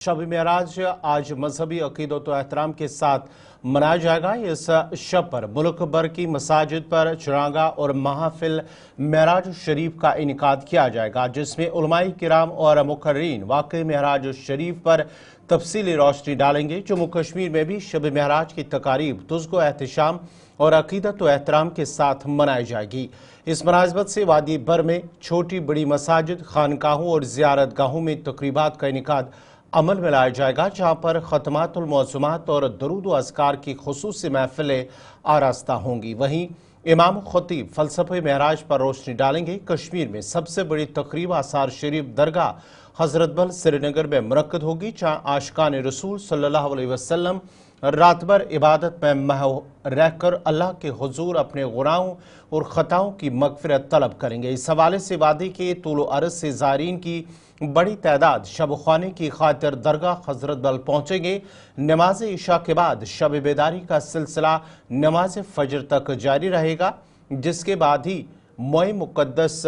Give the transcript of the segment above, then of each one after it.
शब मेराज आज मजहबी अकीदत व एहतराम के साथ मनाया जाएगा। इस शब पर मुल्क भर की मसाजिद पर चरागा और महाफिल मेराज शरीफ का इनेकाद किया जाएगा, जिसमें उलमाए किराम और मुकर्रीन वाक़ई मेराज शरीफ पर तफसीली रोशनी डालेंगे। जम्मू कश्मीर में भी शब मेराज की तकारीब तुज़्को एहतशाम और अकीदत व एहतराम के साथ मनाई जाएगी। इस मुनासबत से वादी भर में छोटी बड़ी मसाजिद, खानकाहों और ज़ियारत गाहों में तकरीबात का इनेकाद अमल में लाया जाएगा, जहाँ पर ख़तमातुल मौज़ूमात और दरूद व अज़कार की खुसूसी महफ़िलें आरास्ता होंगी। वहीं इमाम ख़तीब फ़लसफ़े मेराज पर रोशनी डालेंगे। कश्मीर में सबसे बड़ी तक़रीब आसार शरीफ दरगाह हज़रत बल श्रीनगर में मुनक्कद होगी, जहाँ आशिकान रसूल सल्लल्लाहु अलैहि वसल्लम रात भर इबादत में महव रहकर अल्लाह के हुजूर अपने गुनाहों और ख़ताओं की मग़फ़िरत तलब करेंगे। इस हवाले से वादी के तूल अर्ज़ से ज़ायरीन की बड़ी तादाद शब ख़्वानी की खातिर दरगाह हज़रत बल पहुँचेंगे। नमाज इशा के बाद शब बेदारी का सिलसिला नमाज फ़जर तक जारी रहेगा, जिसके बाद ही मोए मुक़द्दस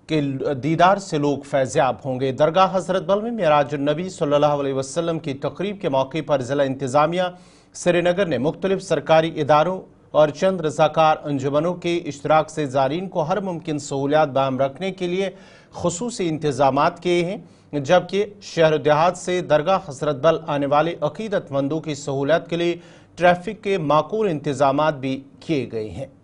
के दीदार से लोग फैज़याब होंगे। दरगाह हज़रत बल में मेराज नबी सल्लल्लाहु अलैहि वसल्लम की तक़रीब के मौके पर ज़िला इंतज़ामिया श्रीनगर ने मुख्तलिफ सरकारी इदारों और चंद रज़ाकार अंजुमनों के इश्तराक से ज़ायरीन को हर मुमकिन सहूलियात बराहम रखने के लिए खुसूसी इंतज़ामात किए हैं, जबकि शहर देहात से दरगाह हज़रत बल आने वाले अकीदतमंदों की सहूलियत के लिए ट्रैफिक के माकूल इंतज़ामात भी किए गए हैं।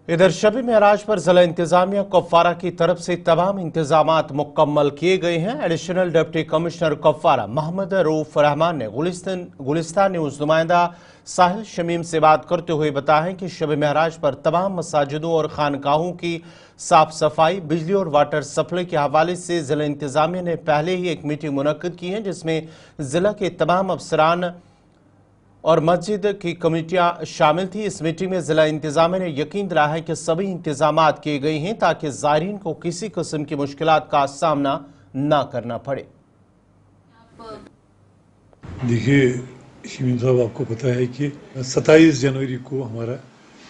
इधर शब मेराज पर ज़िला इंतज़ामिया कुपवारा की तरफ से तमाम इंतज़ामात मुकम्मल किए गए हैं। Additional deputy commissioner Kupwara Mohammad Rauf Rahman ने गुलिस्तान न्यूज़ नुमाइंदा साहिल शमीम से बात करते हुए बताया कि शब मेराज पर तमाम मसाजिदों और खानकाहों की साफ सफाई, बिजली और वाटर सप्लाई के हवाले से ज़िला इंतज़ामिया ने पहले ही एक मीटिंग मुनक्किद की है, जिसमें ज़िला के तमाम अफसरान और मस्जिद की कमेटियां शामिल थी। इस मीटिंग में ज़िला इंतज़ामिया ने यकीन दिलाया है कि सभी इंतज़ामात किए गए हैं ताकि ज़ायरीन को किसी किस्म की मुश्किलात का सामना न करना पड़े। देखिए शमीम साहब, आपको पता है कि 27 जनवरी को हमारा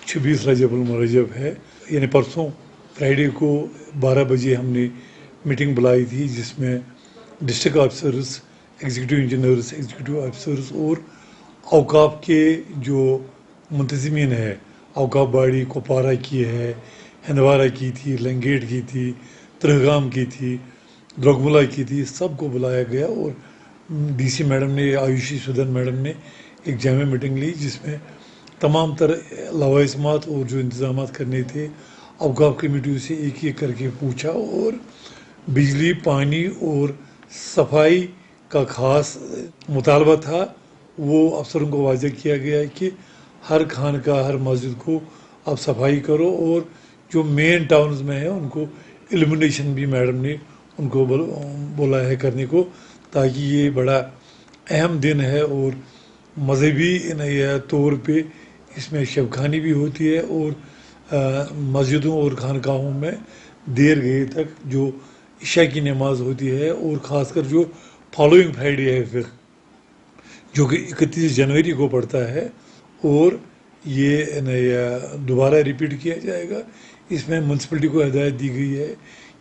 26 रजबुल मुरज्जब है, यानी परसों फ्राइडे को 12 बजे हमने मीटिंग बुलाई थी, जिसमें district officers, executive engineers, executive officers और औकाफ के जो मुंतज़मीन है, औकाफ बाड़ी कुपवारा की है, हंदवारा की थी, लंगेट की थी, त्रहगाम की थी, द्रोगमुला की थी, सबको बुलाया गया और डीसी मैडम ने, आयुषी सुदन मैडम ने एक जामे मीटिंग ली, जिसमें तमाम तरह लवाइस्मात और जो इंतज़ामात करने थे औकाफ कमेटी से एक एक करके पूछा और बिजली, पानी और सफाई का ख़ास मुतालबा था। वो अफसरों को वाज़ेह किया गया है कि हर खानका, हर मस्जिद को आप सफाई करो और जो मेन टाउन्स में है उनको इल्यूमिनेशन भी मैडम ने उनको बोला है करने को, ताकि ये बड़ा अहम दिन है और मजहबी तौर पे इसमें शबखानी भी होती है और मस्जिदों और खानकाहों में देर गए तक जो इशा की नमाज होती है, और ख़ासकर जो फॉलोइंग फ्राइडे है फिर जो कि 31 जनवरी को पड़ता है और ये दोबारा रिपीट किया जाएगा। इसमें म्यूनसिपलिटी को हिदायत दी गई है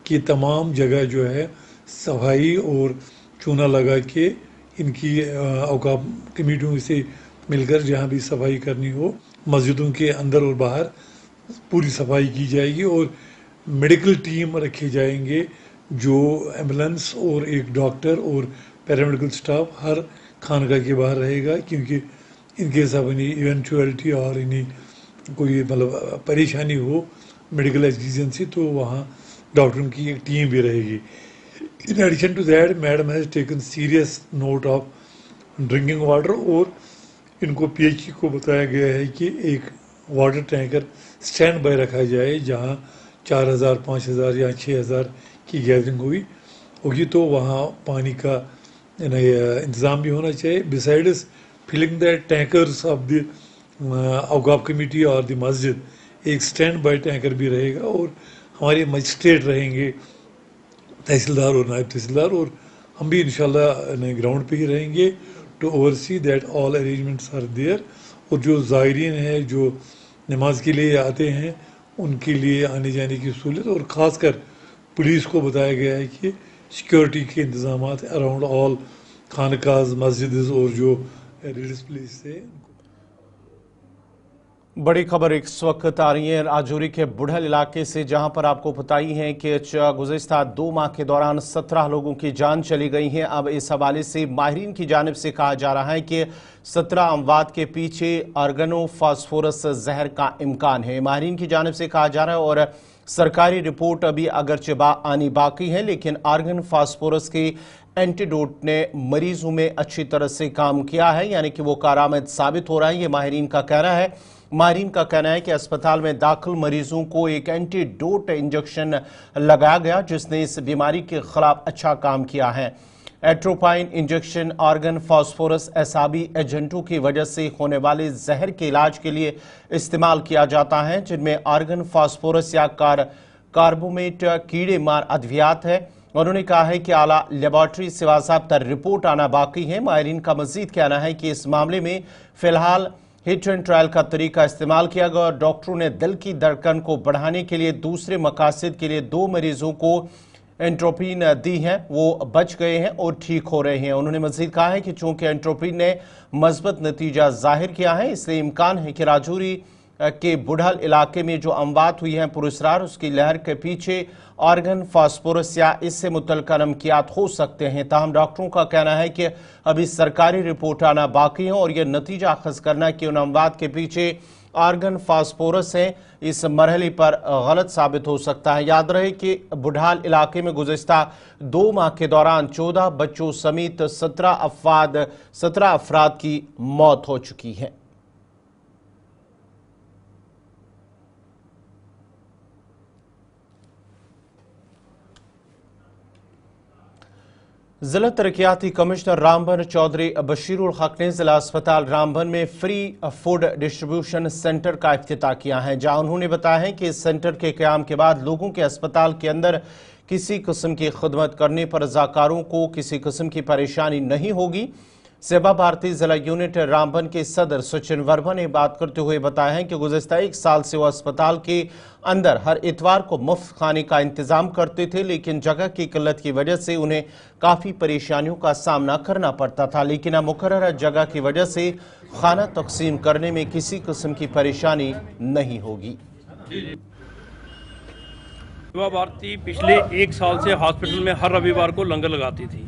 कि तमाम जगह जो है सफाई और चूना लगा के इनकी औकाफ कमेटियों से मिलकर जहाँ भी सफाई करनी हो, मस्जिदों के अंदर और बाहर पूरी सफाई की जाएगी और मेडिकल टीम रखे जाएंगे, जो एम्बुलेंस और एक डॉक्टर और पैरामेडिकल स्टाफ हर खानका के बाहर रहेगा, क्योंकि in case of any eventuality और इन्हीं कोई मतलब परेशानी हो, मेडिकल एग्जीजेंसी, तो वहाँ डॉक्टरों की एक टीम भी रहेगी। In addition to that madam has taken serious note of drinking water और इनको पीएचई को बताया गया है कि एक वाटर टैंकर स्टैंड बाय रखा जाए, जहाँ 4000, 5000 या 6000 की गैदरिंग होगी तो वहाँ पानी का इंतज़ाम भी होना चाहिए। Besides filling the tankers of the औकाफ कमेटी और द मस्जिद, एक स्टैंड बाय टैंकर भी रहेगा और हमारे मजिस्ट्रेट रहेंगे, तहसीलदार और नायब तहसीलदार, और हम भी इंशाल्लाह ग्राउंड पे ही रहेंगे to oversee that all arrangements are there. और जो ज़ायरीन हैं जो नमाज के लिए आते हैं उनके लिए आने जाने की सहूलियत, और ख़ासकर पुलिस को बताया गया है कि सिक्योरिटी के इंतजाम अराउंड ऑल खानकाज मस्जिद और जो रिलीजियस प्लेस है। बड़ी खबर इस वक्त आ रही है राजौरी के बुढ़ल इलाके से, जहां पर आपको पता ही है कि गुज़िश्ता 2 माह के दौरान 17 लोगों की जान चली गई है। अब इस हवाले से माहिरीन की जानिब से कहा जा रहा है कि 17 अमवात के पीछे आर्गनो फास्फोरस जहर का इम्कान है। माहिरीन की जानिब से कहा जा रहा है और सरकारी रिपोर्ट अभी अगरचे आनी बाकी है, लेकिन आर्गन फास्फोरस के एंटीडोट ने मरीजों में अच्छी तरह से काम किया है, यानी कि वो कारामद साबित हो रहा है। ये माहिरीन का कहना है। माहिरीन का कहना है कि अस्पताल में दाखिल मरीजों को एक एंटीडोट इंजेक्शन लगाया गया जिसने इस बीमारी के खिलाफ अच्छा काम किया है। एट्रोपाइन इंजेक्शन आर्गन फास्फोरस एसाबी एजेंटों की वजह से होने वाले जहर के इलाज के लिए इस्तेमाल किया जाता है, जिनमें आर्गन फास्फोरस या कार्बोमेट कीड़े मार अद्वियात है। उन्होंने कहा है कि आला लेबॉर्ट्री से बाज़ाब्ता रिपोर्ट आना बाकी है। माहिरीन का मजीद कहना है कि इस मामले में फिलहाल हिट एंड ट्रायल का तरीका इस्तेमाल किया गया और डॉक्टरों ने दिल की धड़कन को बढ़ाने के लिए दूसरे मकासद के लिए 2 मरीजों को एंट्रोपिन दी है, वो बच गए हैं और ठीक हो रहे हैं। उन्होंने मजीद कहा है कि चूंकि एंट्रोपिन ने मजबूत नतीजा जाहिर किया है, इसलिए इम्कान है कि राजौरी के बुढ़ल इलाके में जो अमवात हुई हैं पुरस्रार, उसकी लहर के पीछे आर्गन फास्फोरस या इससे मुतल्लिका नमकियात हो सकते हैं। ताहम डॉक्टरों का कहना है कि अभी सरकारी रिपोर्ट आना बाकी है और यह नतीजा अखज़ करना कि उन अमवात के पीछे आर्गन फास्फोरस है, इस मरहले पर गलत साबित हो सकता है। याद रहे कि बुढ़ाल इलाके में गुज़िश्ता 2 माह के दौरान 14 बच्चों समेत 17 अफराद की मौत हो चुकी है। जिला तरक्याती कमिश्नर रामबन चौधरी बशीरुल हक ने जिला अस्पताल रामबन में फ्री फूड डिस्ट्रीब्यूशन सेंटर का इफ्तिताह किया है, जहां उन्होंने बताया है कि इस सेंटर के क़याम के बाद लोगों के अस्पताल के अंदर किसी किस्म की खिदमत करने पर रज़ाकारों को किसी किस्म की परेशानी नहीं होगी। सेवा भारती जिला यूनिट रामबन के सदर सचिन वर्मा ने बात करते हुए बताया है कि गुज़िश्ता 1 साल से वो अस्पताल के अंदर हर इतवार को मुफ्त खाने का इंतजाम करते थे, लेकिन जगह की किल्लत की वजह से उन्हें काफ़ी परेशानियों का सामना करना पड़ता था। लेकिन अब मुकर्रर जगह की वजह से खाना तकसीम करने में किसी किस्म की परेशानी नहीं होगी। सेवा भारती पिछले 1 साल से हॉस्पिटल में हर रविवार को लंगर लगाती थी,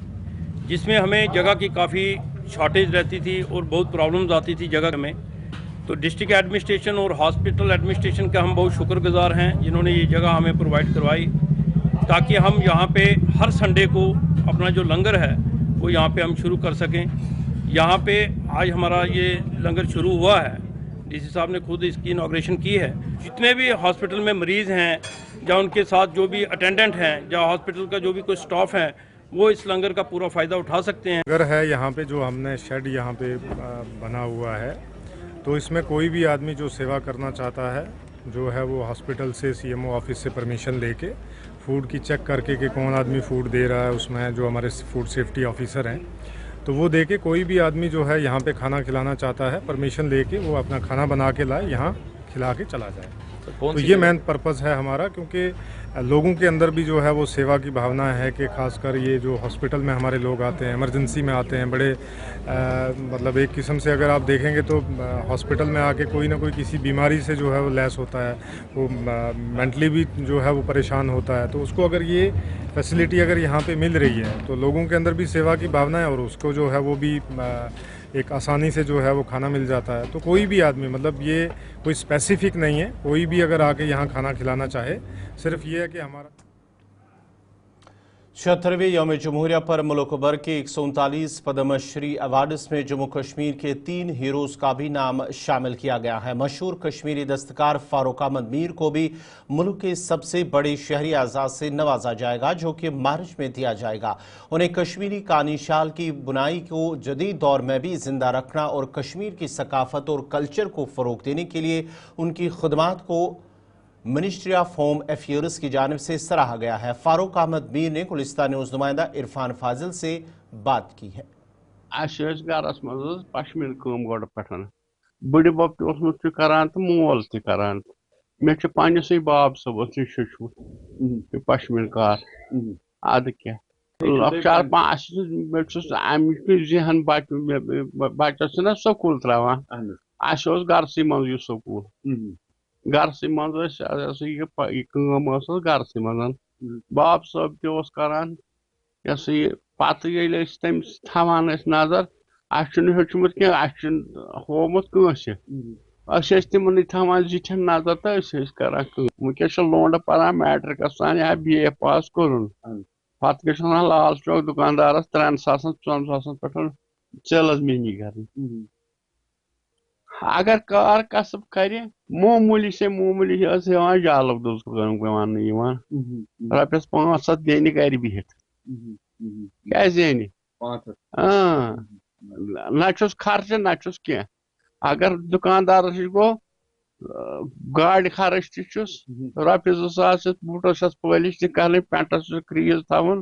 जिसमें हमें जगह की काफ़ी शॉर्टेज रहती थी और बहुत प्रॉब्लम्स आती थी जगह में। तो डिस्ट्रिक्ट एडमिनिस्ट्रेशन और हॉस्पिटल एडमिनिस्ट्रेशन का हम बहुत शुक्रगुजार हैं, जिन्होंने ये जगह हमें प्रोवाइड करवाई, ताकि हम यहाँ पे हर संडे को अपना जो लंगर है वो यहाँ पे हम शुरू कर सकें। यहाँ पे आज हमारा ये लंगर शुरू हुआ है, डीसी साहब ने खुद इसकी इनॉग्रेशन की है। जितने भी हॉस्पिटल में मरीज़ हैं या उनके साथ जो भी अटेंडेंट हैं या हॉस्पिटल का जो भी कोई स्टाफ है, वो इस लंगर का पूरा फ़ायदा उठा सकते हैं। लंगर है यहाँ पे जो हमने शेड यहाँ पे बना हुआ है, तो इसमें कोई भी आदमी जो सेवा करना चाहता है जो है वो हॉस्पिटल से सीएमओ ऑफिस से परमिशन लेके फूड की चेक करके कि कौन आदमी फूड दे रहा है, उसमें जो हमारे फूड सेफ्टी ऑफिसर हैं तो वो दे के कोई भी आदमी जो है यहाँ पे खाना खिलाना चाहता है परमिशन लेके वो अपना खाना बना के लाए, यहाँ खिला के चला जाए। तो ये मेन पर्पज़ है हमारा, क्योंकि लोगों के अंदर भी जो है वो सेवा की भावना है कि खासकर ये जो हॉस्पिटल में हमारे लोग आते हैं, इमरजेंसी में आते हैं, बड़े मतलब एक किस्म से अगर आप देखेंगे तो हॉस्पिटल में आके कोई ना कोई किसी बीमारी से जो है वो लैस होता है, वो मेंटली भी जो है वो परेशान होता है। तो उसको अगर ये फैसिलिटी अगर यहाँ पे मिल रही है तो लोगों के अंदर भी सेवा की भावना है और उसको जो है वो भी एक आसानी से जो है वो खाना मिल जाता है। तो कोई भी आदमी, मतलब ये कोई स्पेसिफिक नहीं है, कोई भी अगर आके यहाँ खाना खिलाना चाहे, सिर्फ ये है कि हमारा 76वें यौम जमहूरिया पर मुल्क भर के 139 पद्मश्री अवार्ड्स में जम्मू कश्मीर के 3 हीरोज़ का भी नाम शामिल किया गया है। मशहूर कश्मीरी दस्तकार फारूक अहमद मीर को भी मुल्क के सबसे बड़े शहरी एजाज़ से नवाजा जाएगा, जो कि मार्च में दिया जाएगा। उन्हें कश्मीरी कानी शाल की बुनाई को जदीद दौर में भी जिंदा रखना और कश्मीर की सकाफत और कल्चर को फ़रोग़ देने के लिए उनकी खिदमात को मिनिस्ट्री ऑफ होम अफेयर्स की जानिब से सराहा गया है। फारूक अहमद मीर ने गुलिस्तान न्यूज़ नुमाइंदा इरफान फाजिल से बात की है। गरस मज पश्मीर काम गोड़ पे बड़ बब करान तो मोल करान मे पानसै बाब सबस ये पश्मीन कार अद क्या चार पाँच जहन बचस ना स्कूल त्रावान गरसै मज स्कूल गरसै मज गरसै मज बाब सब तस करान यह पत तमिस थवान नजर हेचमुत कह होमुत कंस तिमन थवान जिठन नजर तो करान वनकस लोंड पान मैट्रिकस तान या BA पास कोरुन पत गो लाल चौक दुकानदारस 3 सासन 4 सासन पे चल मिनी कर अगर कार कसब कर मामूली से मामूली जाल वन रपस 500 दिन गर बिहित क्या जेन नस खर्च नस कह अगर दुकानदार गो गाड़ खर्च तुस रपस 2000 बूटस पलिश तह पेंटस क्रीज थवन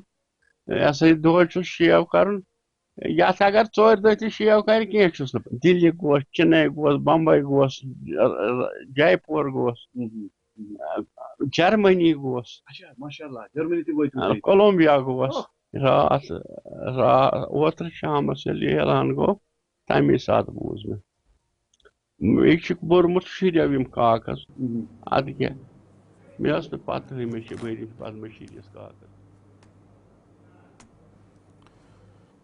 यह दह शेव कर अगर 4 दह शेव कर कह दिल्ली गोस चेन्नई गोस बम्बई गोस जयपुर गोस जर्मनी गोस कोलंबिया गोस रात ओत्र शाम ऐलान गो तमे सात बूज मे बोरमुत शिरव कागज अद क्या मे पत मशीदस कागज।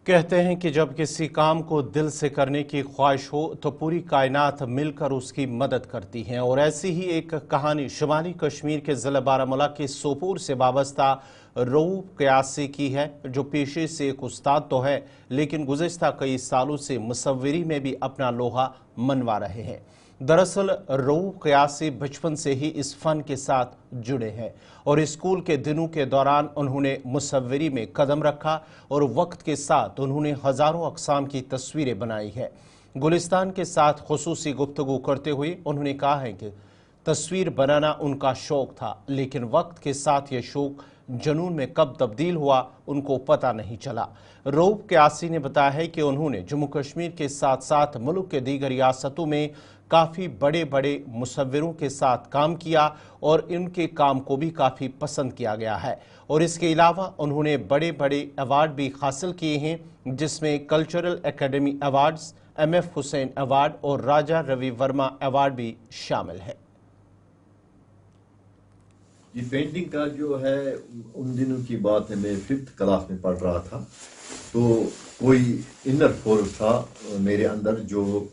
कहते हैं कि जब किसी काम को दिल से करने की ख्वाहिश हो तो पूरी कायनात मिलकर उसकी मदद करती है, और ऐसी ही एक कहानी शुमाली कश्मीर के ज़िला बारामूला के सोपोर से वाबस्ता रऊफ क़यासी की है, जो पेशे से एक उस्ताद तो है लेकिन गुज़िश्ता कई सालों से मुसव्विरी में भी अपना लोहा मनवा रहे हैं। दरअसल रऊफ क़यासी बचपन से ही इस फ़न के साथ जुड़े हैं और स्कूल के दिनों के दौरान उन्होंने मुसव्विरी में कदम रखा और वक्त के साथ उन्होंने हज़ारों अक़साम की तस्वीरें बनाई है। गुलिस्तान के साथ खुसूसी गुफ्तगू करते हुए उन्होंने कहा है कि तस्वीर बनाना उनका शौक़ था, लेकिन वक्त के साथ ये शौक़ जुनून में कब तब्दील हुआ उनको पता नहीं चला। रऊफ क़यासी ने बताया है कि उन्होंने जम्मू कश्मीर के साथ साथ मुल्क के दीगर रियासतों में काफ़ी बड़े बड़े मुसव्विरों के साथ काम किया और इनके काम को भी काफ़ी पसंद किया गया है, और इसके अलावा उन्होंने बड़े बड़े अवार्ड भी हासिल किए हैं, जिसमें cultural academy awards, MF Hussain award और राजा रवि वर्मा अवार्ड भी शामिल है। ये पेंटिंग का जो है उन दिनों की बात है, मैं 5th क्लास में पढ़ रहा था, तो कोई इनर फोर्स था मेरे अंदर जो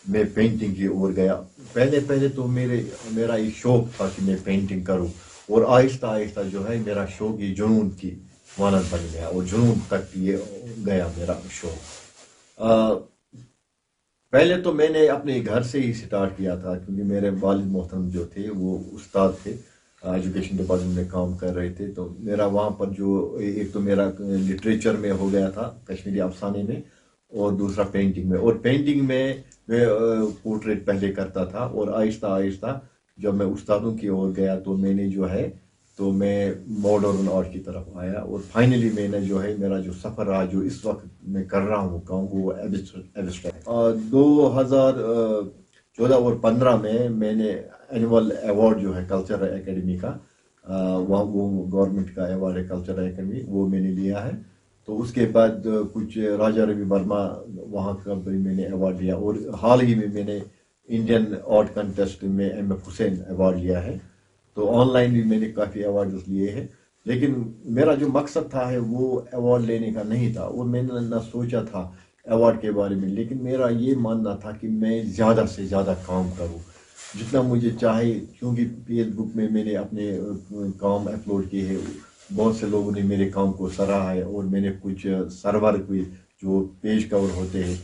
मैं पेंटिंग की ओर गया। पहले तो मेरा ये शौक था कि मैं पेंटिंग करूं, और आहिस्ता आहिस्ता जो है मेरा शौक ये जुनून की मानद बन गया और जुनून तक ये गया मेरा शौक। पहले तो मैंने अपने घर से ही स्टार्ट किया था, क्योंकि मेरे वालिद मोहतरम जो थे वो उस्ताद थे, एजुकेशन डिपार्टमेंट में काम कर रहे थे, तो मेरा वहाँ पर जो एक तो मेरा लिटरेचर में हो गया था, कश्मीरी अफसाने में, और दूसरा पेंटिंग में। और पेंटिंग में मैं पोर्ट्रेट पहले करता था, और आहिस्ता आहिस्ता जब मैं उस्तादों की ओर गया तो मैंने जो है तो मैं मॉडर्न आर्ट की तरफ आया, और फाइनली मैंने जो है मेरा जो सफ़र रहा जो इस वक्त मैं कर रहा हूँ काम वो एब्स्ट्रैक्ट। 2014 और 15 में मैंने एनुअल अवार्ड जो है कल्चरल एकेडमी का, वहाँ वो गवर्नमेंट का अवार्ड है कल्चरल एकेडमी, वो मैंने लिया है। तो उसके बाद कुछ राजा रवि वर्मा वहाँ का भी मैंने अवार्ड लिया, और हाल ही में मैंने इंडियन आर्ट कंटेस्ट में MF हुसैन अवार्ड लिया है। तो ऑनलाइन भी मैंने काफ़ी अवार्ड लिए हैं, लेकिन मेरा जो मकसद था है वो अवार्ड लेने का नहीं था, और मैंने ना सोचा था अवार्ड के बारे में, लेकिन मेरा ये मानना था कि मैं ज़्यादा से ज़्यादा काम करूँ जितना मुझे चाहे, क्योंकि फेसबुक में मैंने अपने काम अपलोड किए हैं, बहुत से लोगों ने मेरे काम को सराहा है, और मैंने कुछ सरवर के जो पेज कवर होते हैं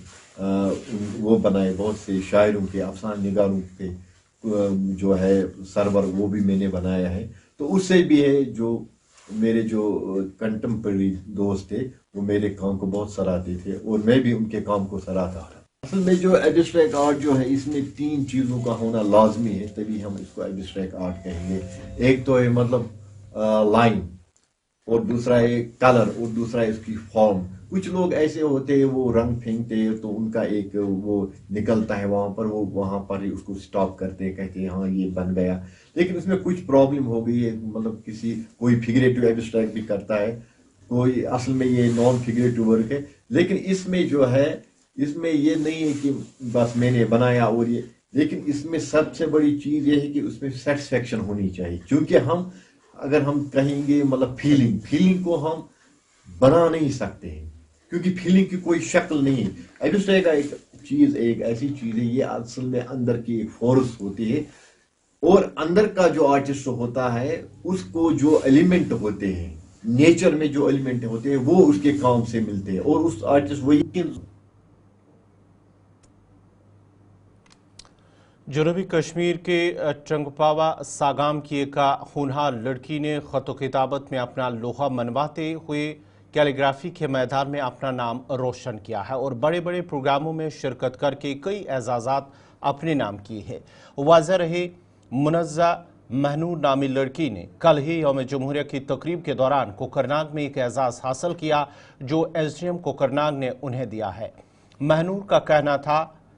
वो बनाए, बहुत से शायरों के अफसान निगारों के जो है सरवर वो भी मैंने बनाया है। तो उससे भी है जो मेरे जो कंटेम्परेरी दोस्त थे वो मेरे काम को बहुत सराहते थे, और मैं भी उनके काम को सराहता था। असल में जो एब्स्ट्रैक्ट आर्ट जो है इसमें 3 चीज़ों का होना लाजमी है, तभी हम इसको एब्स्ट्रैक्ट आर्ट कहेंगे। एक तो है मतलब लाइन, और दूसरा है कलर और दूसरा है उसकी फॉर्म। कुछ लोग ऐसे होते हैं वो रंग फेंकते हैं तो उनका एक वो निकलता है वहां पर, वो वहां पर ही उसको स्टॉप करते हैं, कहते हैं हाँ ये बन गया। लेकिन उसमें कुछ प्रॉब्लम हो गई है, मतलब कोई फिगरेटिव एब्स्ट्रैक्ट भी करता है, कोई असल में ये नॉन फिगरेटिव वर्क है। लेकिन इसमें जो है, इसमें ये नहीं है कि बस मैंने बनाया और ये, लेकिन इसमें सबसे बड़ी चीज ये है कि उसमें सेटिस्फेक्शन होनी चाहिए। क्योंकि अगर हम कहेंगे मतलब फीलिंग को हम बना नहीं सकते हैं, क्योंकि फीलिंग की कोई शक्ल नहीं है। एब्स्ट्रैक्ट का एक ऐसी चीज है, ये असल में अंदर की एक फोर्स होती है, और अंदर का जो आर्टिस्ट होता है उसको जो एलिमेंट होते हैं नेचर में, जो एलिमेंट होते हैं वो उसके काम से मिलते हैं, और उस आर्टिस्ट वही। जनूबी कश्मीर के टंगपावा सागाम की एक होनहार लड़की ने खत किताबत में अपना लोहा मनवाते हुए कैलीग्राफी के मैदान में अपना नाम रोशन किया है और बड़े बड़े प्रोग्रामों में शिरकत करके कई एजाज़ात अपने नाम किए हैं। वाज़ह रहे, मुनज़्ज़ा महनूर नामी लड़की ने कल ही यौम जमहूरिया की तकरीब के दौरान कोकरनाग में एक एजाज़ हासिल किया जो SDM कोकरनाग ने उन्हें दिया है। महनूर का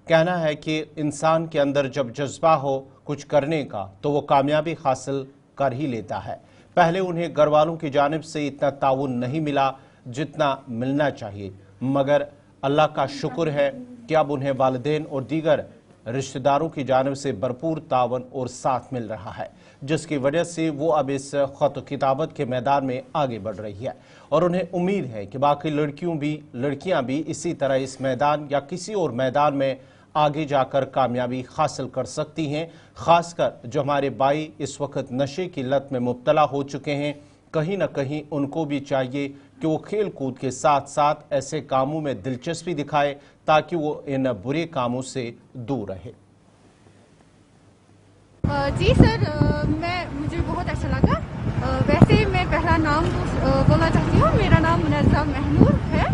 कहना है कि इंसान के अंदर जब जज्बा हो कुछ करने का तो वो कामयाबी हासिल कर ही लेता है। पहले उन्हें घर वालों की जानिब से इतना ताउन नहीं मिला जितना मिलना चाहिए, मगर अल्लाह का शुक्र है कि अब उन्हें वालिदैन और दीगर रिश्तेदारों की जानिब से भरपूर तावन और साथ मिल रहा है, जिसकी वजह से वो अब इस खत किताबत के मैदान में आगे बढ़ रही है और उन्हें उम्मीद है कि बाकी लड़कियां भी इसी तरह इस मैदान या किसी और मैदान में आगे जाकर कामयाबी हासिल कर सकती हैं। खासकर जो हमारे भाई इस वक्त नशे की लत में मुब्तला हो चुके हैं, कहीं ना कहीं उनको भी चाहिए कि वो खेल कूद के साथ साथ ऐसे कामों में दिलचस्पी दिखाए ताकि वो इन बुरे कामों से दूर रहे। जी सर, मुझे बहुत अच्छा लगा। वैसे मैं पहला नाम बोलना चाहती हूँ। मेरा नाम मुनज़्ज़ा महनूर है,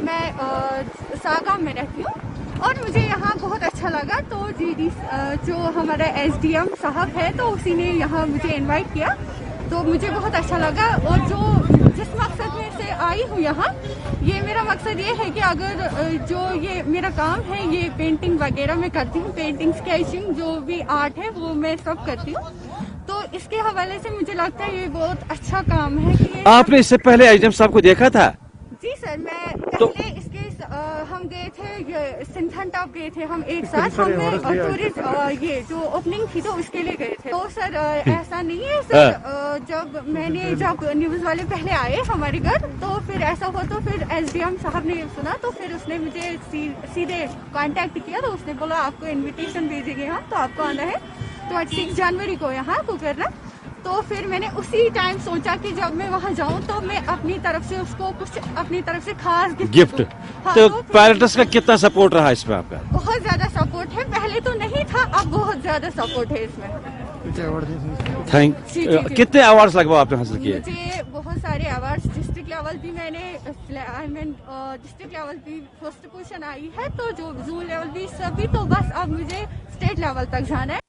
मैं सागाम में रहती हूँ और मुझे यहाँ बहुत अच्छा लगा। तो जी जो हमारा SDM साहब है तो उसी ने यहाँ मुझे इनवाइट किया, तो मुझे बहुत अच्छा लगा। और जिस मकसद में से आई हूँ यहाँ, ये मेरा मकसद ये है कि अगर जो ये मेरा काम है, ये पेंटिंग वगैरह मैं करती हूँ, पेंटिंग स्केचिंग जो भी आर्ट है वो मैं सब करती हूँ। तो इसके हवाले से मुझे लगता है ये बहुत अच्छा काम है कि आपने इससे पहले SDM साहब को देखा था? जी सर, मैं पहले इसके हम गए थे सिंथन टॉप गए थे हम एक साथ, हमने टूरिस्ट ये जो ओपनिंग थी तो उसके लिए गए थे। तो सर ऐसा नहीं है सर, जब न्यूज़ वाले पहले आए हमारे घर तो फिर ऐसा हुआ, तो फिर SDM साहब ने सुना तो फिर उसने मुझे सीधे कांटेक्ट किया, तो उसने बोला आपको इनविटेशन भेजेंगे हम, तो आपको आना है 26 जनवरी को यहाँ कोकरनाग। तो फिर मैंने उसी टाइम सोचा कि जब मैं वहाँ जाऊँ तो मैं अपनी तरफ से उसको कुछ अपनी तरफ से खास गिफ्ट। हाँ, तो पेरेंट्स का कितना सपोर्ट रहा इसमें आपका? बहुत ज्यादा सपोर्ट है, पहले तो नहीं था, अब बहुत ज्यादा सपोर्ट है इसमें। कितने अवार्ड्स लगभग आपने हासिल किए? मुझे बहुत सारे अवार्ड्स, डिस्ट्रिक्ट लेवल भी मैंने डिस्ट्रिक्ट लेवल भी फर्स्ट पोजीशन आई है, तो जो जोन लेवल भी सभी, तो बस अब मुझे स्टेट लेवल तक जाना है।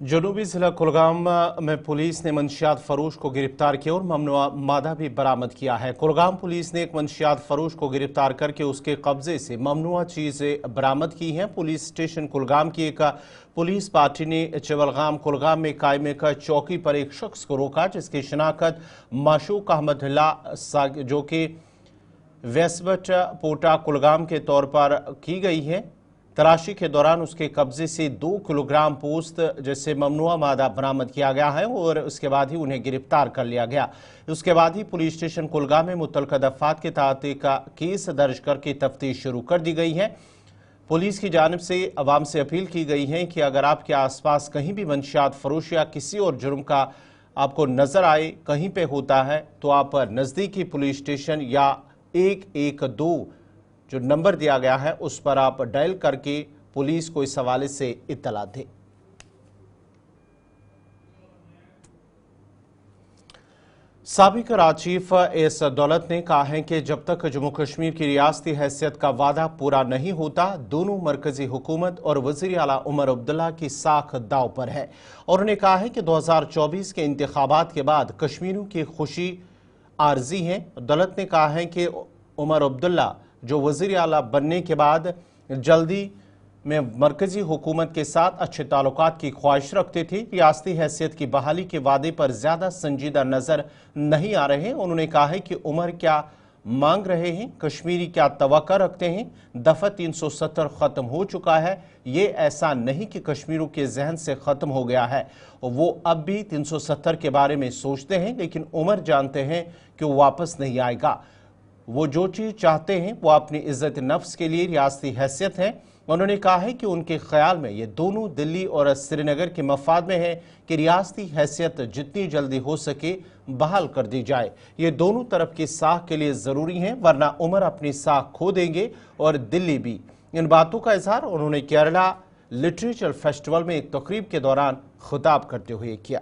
जनूबी जिला कुलगाम में पुलिस ने मंशियात फरोश को गिरफ्तार किया और ममनुआ मादा भी बरामद किया है। कुलगाम पुलिस ने एक मंशियात फरोश को गिरफ्तार करके उसके कब्जे से ममनुआ चीजें बरामद की हैं। पुलिस स्टेशन कुलगाम की एक पुलिस पार्टी ने चवलगाम कुलगाम में कायम एक चौकी पर एक शख्स को रोका, जिसकी शिनाख्त माशूक अहमद जो कि वेस्बट पोटा कुलगाम के तौर पर की गई है। तलाशी के दौरान उसके कब्जे से 2 किलोग्राम पोस्त जैसे ममनुआ मादा बरामद किया गया है और उसके बाद ही उन्हें गिरफ्तार कर लिया गया। उसके बाद ही पुलिस स्टेशन कुलगाम में मुतल्लिका दफात के तहत एक केस दर्ज करके तफ्तीश शुरू कर दी गई है। पुलिस की जानिब से अवाम से अपील की गई है कि अगर आपके आसपास कहीं भी मंशियात फरोश या किसी और जुर्म का आपको नजर आए, कहीं पे होता है, तो आप नज़दीकी पुलिस स्टेशन या 112 जो नंबर दिया गया है उस पर आप डायल करके पुलिस को इस हवाले से इत्तला दें। साबिक राज चीफ एस दौलत ने कहा है कि जब तक जम्मू कश्मीर की रियासती हैसियत का वादा पूरा नहीं होता, दोनों मरकजी हुकूमत और वज़ीर आला उमर अब्दुल्ला की साख दाव पर है। और उन्होंने कहा है कि 2024 के इंतखाबात के बाद कश्मीरियों की खुशी आर्जी है। दौलत ने कहा है कि उमर अब्दुल्ला जो वज़ीर आला बनने के बाद जल्दी में मरकजी हुकूमत के साथ अच्छे ताल्लुकात की ख्वाहिश रखते थे, रियासती हैसियत की बहाली के वादे पर ज्यादा संजीदा नजर नहीं आ रहे। उन्होंने कहा है कि उमर क्या मांग रहे हैं, कश्मीरी क्या तवक्का रखते हैं। दफा 370 खत्म हो चुका है। ये ऐसा नहीं कि कश्मीरियों के जहन से खत्म हो गया है, वो अब भी 370 के बारे में सोचते हैं, लेकिन उमर जानते हैं कि वो वापस नहीं आएगा। वो जो चीज चाहते हैं वो अपनी इज्जत नफ्स के लिए रियासती हैसियत है। उन्होंने कहा है कि उनके ख्याल में ये दोनों दिल्ली और श्रीनगर के मफाद में है कि रियासती हैसियत जितनी जल्दी हो सके बहाल कर दी जाए। ये दोनों तरफ की साख के लिए ज़रूरी हैं, वरना उमर अपनी साख खो देंगे और दिल्ली भी। इन बातों का इजहार उन्होंने केरला लिटरेचर फेस्टिवल में एक तकरीब के दौरान खिताब करते हुए किया।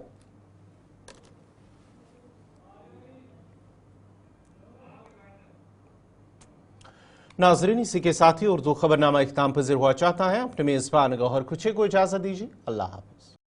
नाजरीन, इसी के साथ ही उर्दू खबरनामा इख्तिताम पज़ीर हुआ चाहता है। अपने मेज़बान गौहर कुछे को इजाज़त दीजिए। अल्लाह हाफ़िज़।